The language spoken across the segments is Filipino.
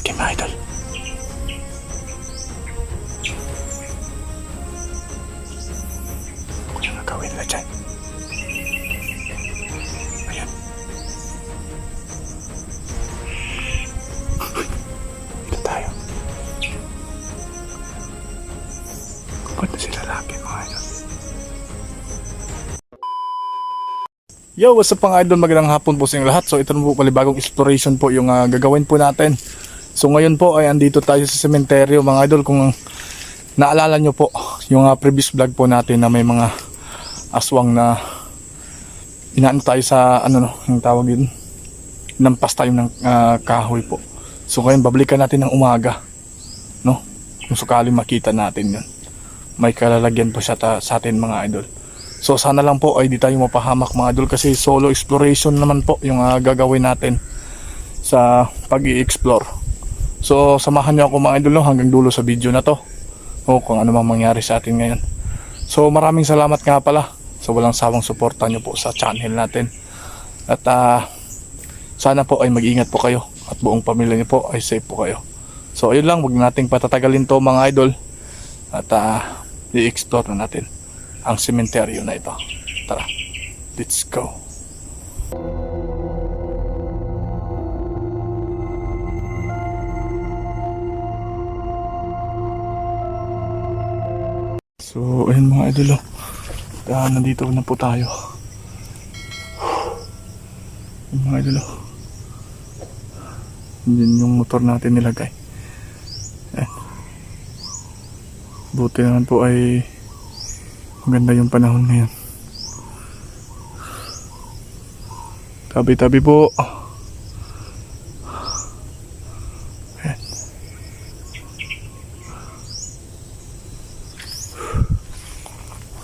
lalaki mga idol. Kung ano gawin nila dyan. Ayan. Dito tayo. Ba't na sila lalaki mga idol? Yo, what's up mga idol? Magandang hapon po sa inyong lahat. So ito na po palibagong exploration po yung gagawin po natin. So ngayon po ay andito tayo sa sementeryo mga idol. Kung naalala nyo po yung previous vlog po natin na may mga aswang na inaano tayo sa ano no, yung tawag yun, nampas tayo ng kahoy po. So ngayon babalikan natin ng umaga, no? Kung sakali makita natin yun, may kalalagyan po siya sa atin mga idol. So sana lang po ay di tayo mapahamak mga idol, kasi solo exploration naman po yung gagawin natin sa pag-i-explore. So samahan niyo ako mga idol, no, hanggang dulo sa video na to, o kung ano mang mangyari sa atin ngayon. So maraming salamat nga pala sa walang sawang suporta niyo po sa channel natin. At sana po ay mag-ingat po kayo at buong pamilya niyo po ay safe po kayo. So ayun lang, wag nating patatagalin to mga idol, at i-explore na natin ang sementeryo na ito. Tara, let's go. So ayun mga idol, nandito na po tayo. Ayun mga idol, yun yung motor natin nilagay. Ayan. Buti naman po ay maganda yung panahon ngayon. Tabi-tabi po. Ayan.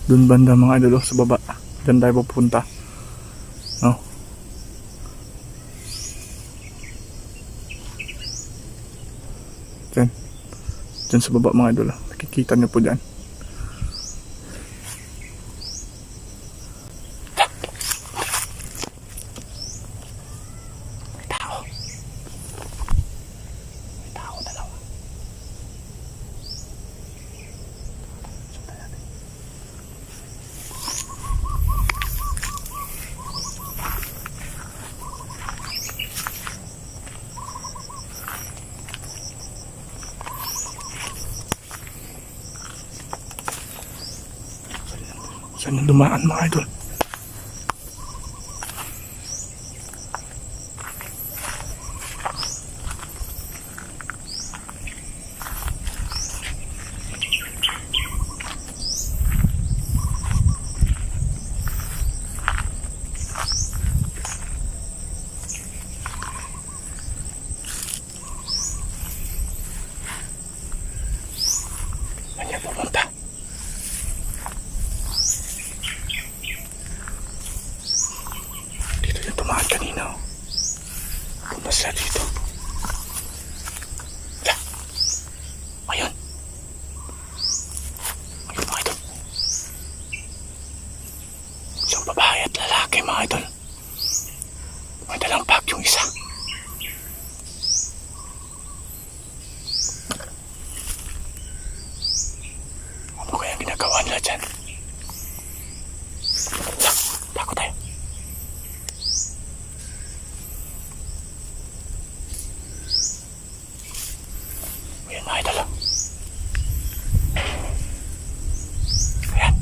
Doon banda mga idol, sa baba. Diyan tayo pupunta, no? Diyan sa baba mga idol, nakikita niyo po dyan. Saan yung dumaan mga idol? Saan yung pumunta? Sila dito. Ayun. Ayun mga idol. Isang babae at lalaki mga idol. May dalang bag yung isa. Ano kaya ginagawa nila dyan? Takot tayo. Ayan mga idol. Ayan.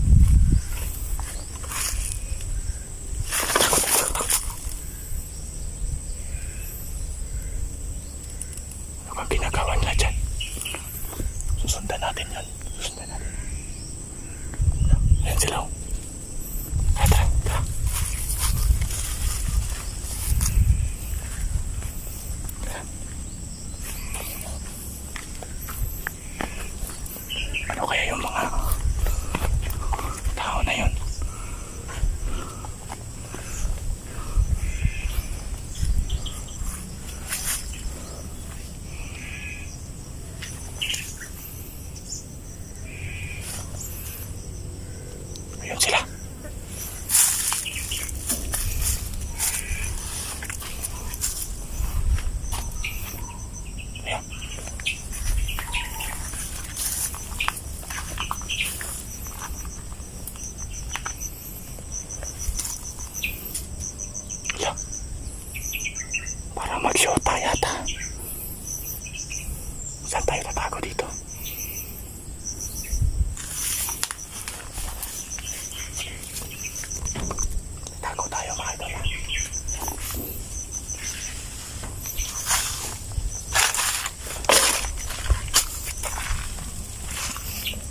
tayo mga idol.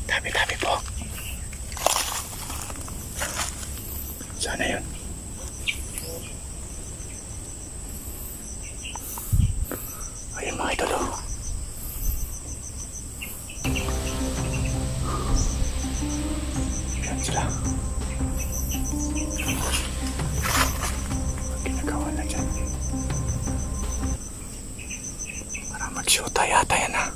Dami po. Sana yun. Ayun mga idol. Ayan sila. Ginagawa na dyan. Para mag-shoota yata yan ha.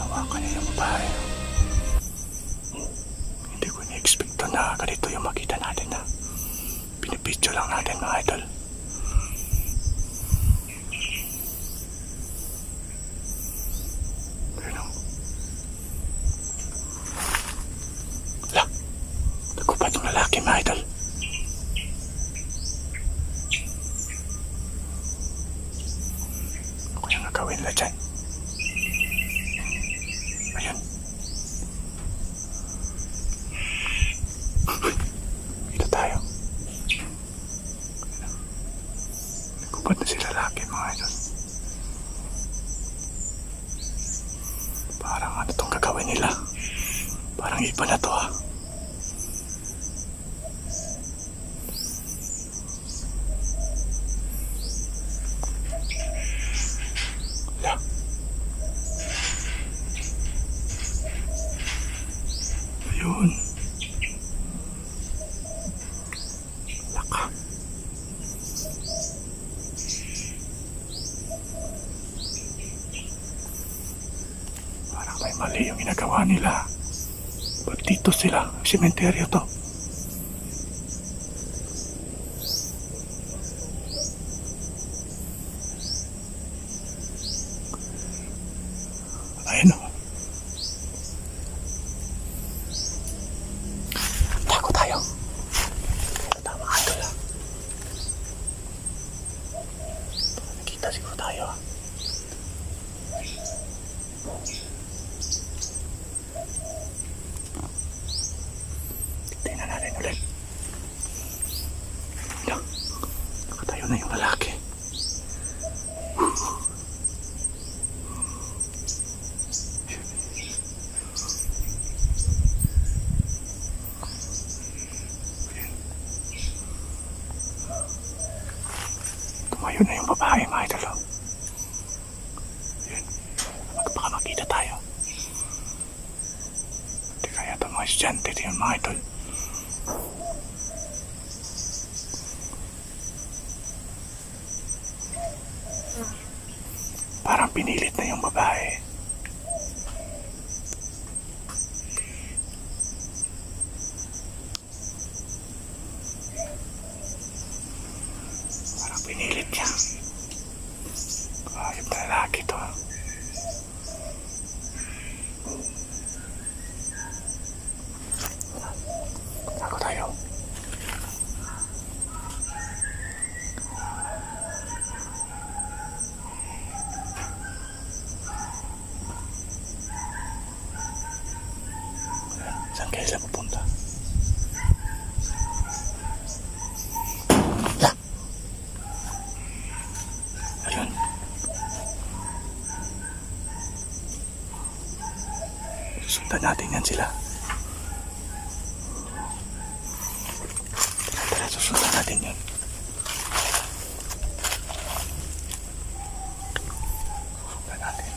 Hawakan niya yung babae. Hindi ko ni-expect to na ganito yung makita natin na pinipicture lang natin mga idol. Pero wala, nagkupat yung lalaki mga idol. Ano kaya nga gawin nila dyan? Ayun. Dito tayo. Nagkupat na sila lalaki mga idol. Parang ano tong gagawin nila? Parang iba na to ha. Wala. Ayun. Laka. Parang may mali yung ginagawa nila. Ba't dito sila? Sementeryo to. Ayun o. Tago tayo. Tama ka ito lang. Nakita siguro tayo ha. Tingnan natin ulit. Nakatayo na yung lalaki. Tumayo na yung babae mga idol. Yun. Baka makita tayo. Hindi kaya ito mga estudyante ito yung mga idol. Parang pinilit na yung babae. Parang pinilit niya. Ayop na lalaki to. Tago tayo. Saan kaya sila pupunta? Ayun. Sundan natin yan sila. Tara, susundan natin yan. Sundan natin.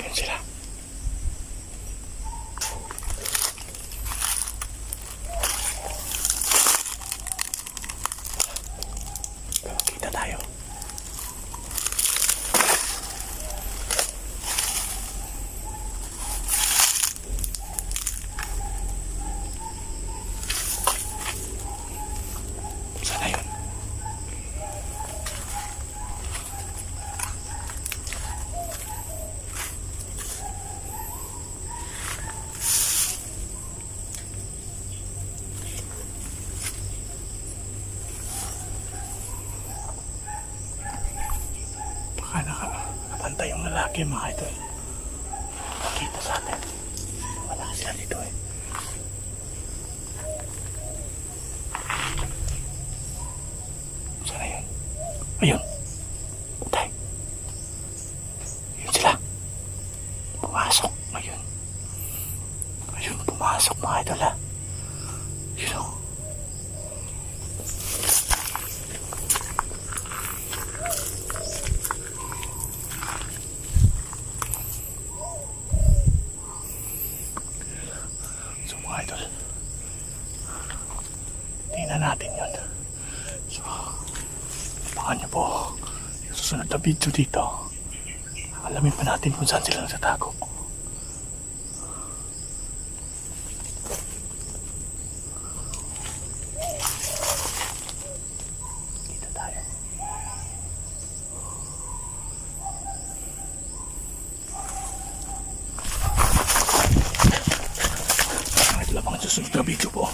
Yan sila. Kita tayo. Sana yun. lagi mga idol. Nakita sa atin. Wala sila dito eh. Sana yun? Ayun. Tay. Ayun sila. Pumasok. Ayun. Ayun, pumasok mga idol ha. Ayun o. So mga idol, tingnan natin yun. So, abangan nyo po yung susunod na video dito. Alamin pa natin kung saan sila nagtatago. Kita tayo. Abangan nyo susunod na video po.